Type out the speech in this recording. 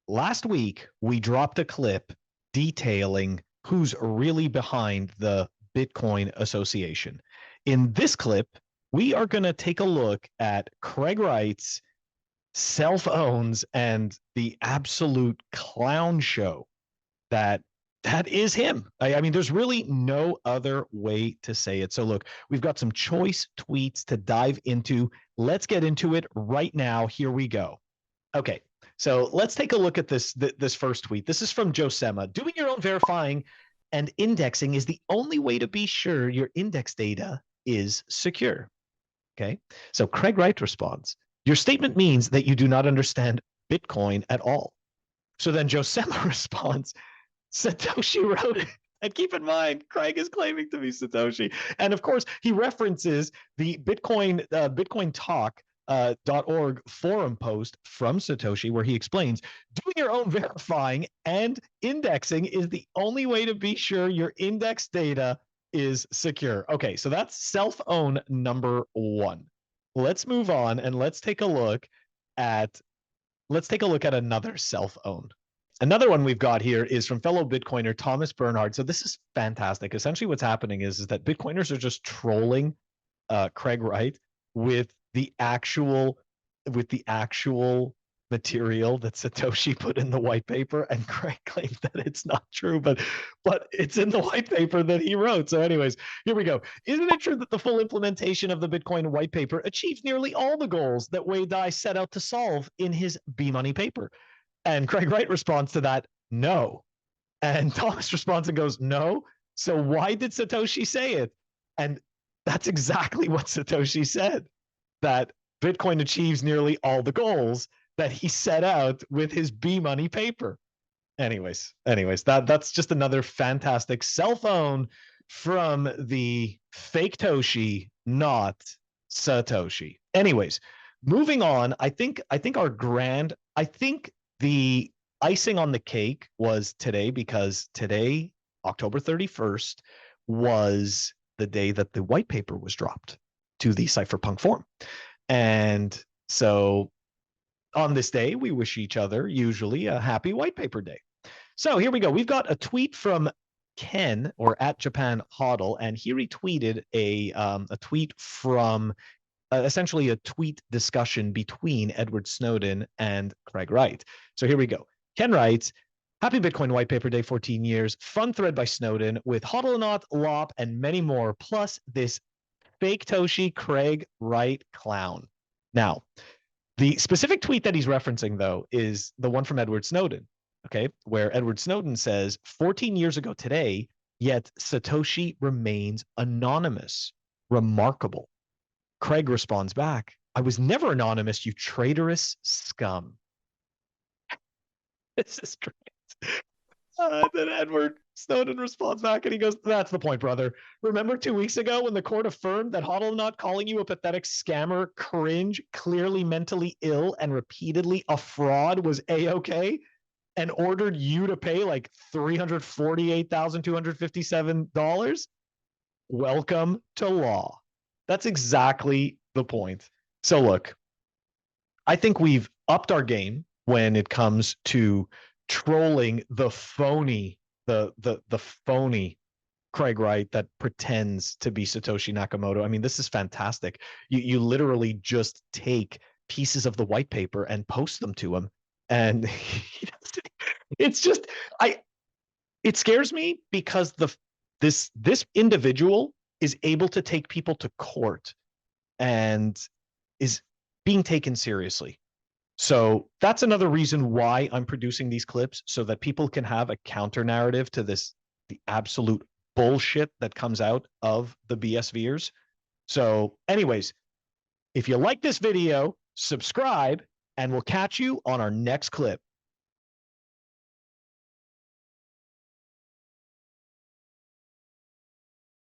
last week we dropped a clip detailing who's really behind the Bitcoin Association. In this clip, we are going to take a look at Craig Wright's self-owns and the absolute clown show that is him. I mean, there's really no other way to say it. So look, we've got some choice tweets to dive into. Let's get into it right now. Here we go. Okay, so let's take a look at this first tweet. This is from Josema. Doing your own verifying and indexing is the only way to be sure your index data is secure. Okay, so Craig Wright responds, your statement means that you do not understand Bitcoin at all. So then Josema responds, Satoshi wrote it. And keep in mind, Craig is claiming to be Satoshi. And of course, he references the Bitcoin Talk .org forum post from Satoshi, where he explains doing your own verifying and indexing is the only way to be sure your index data is secure. Okay, so that's self-own number one. Let's move on and let's take a look at another self-own. Another one we've got here is from fellow Bitcoiner Thomas Bernhard. So this is fantastic. Essentially, what's happening is that Bitcoiners are just trolling Craig Wright with the actual material that Satoshi put in the white paper, and Craig claims that it's not true, but it's in the white paper that he wrote. So anyways, here we go. Isn't it true that the full implementation of the Bitcoin white paper achieves nearly all the goals that Wei Dai set out to solve in his B-Money paper? And Craig Wright responds to that, no. And Thomas responds and goes, no. So why did Satoshi say it? And that's exactly what Satoshi said, that Bitcoin achieves nearly all the goals that he set out with his B-Money paper. Anyways, that's just another fantastic self-own from the fake Toshi, not Satoshi. Anyways, moving on, I think the icing on the cake was today, because today, October 31st, was the day that the white paper was dropped to the cypherpunk forum. And so on this day, we wish each other usually a happy white paper day. So here we go. We've got a tweet from Ken, or at Japan Hodl, and he retweeted a tweet from essentially a tweet discussion between Edward Snowden and Craig Wright. So here we go. Ken writes, happy Bitcoin white paper day, 14 years. Fun thread by Snowden with Hodlonaut, Lop, and many more, plus this fake Toshi Craig Wright clown. Now, the specific tweet that he's referencing, though, is the one from Edward Snowden, okay, where Edward Snowden says, 14 years ago today, yet Satoshi remains anonymous. Remarkable. Craig responds back, I was never anonymous, you traitorous scum. This is great. Then Edward Snowden responds back and he goes, that's the point, brother. Remember 2 weeks ago when the court affirmed that Hodlonaut calling you a pathetic scammer, cringe, clearly mentally ill, and repeatedly a fraud was A-okay, and ordered you to pay like $348,257? Welcome to law. That's exactly the point. So look, I think we've upped our game when it comes to trolling the phony Craig Wright that pretends to be Satoshi Nakamoto. I mean, this is fantastic. You literally just take pieces of the white paper and post them to him, and it's just it scares me because this individual is able to take people to court and is being taken seriously. So that's another reason why I'm producing these clips, so that people can have a counter narrative to the absolute bullshit that comes out of the BSVers. So anyways, if you like this video, subscribe, and we'll catch you on our next clip.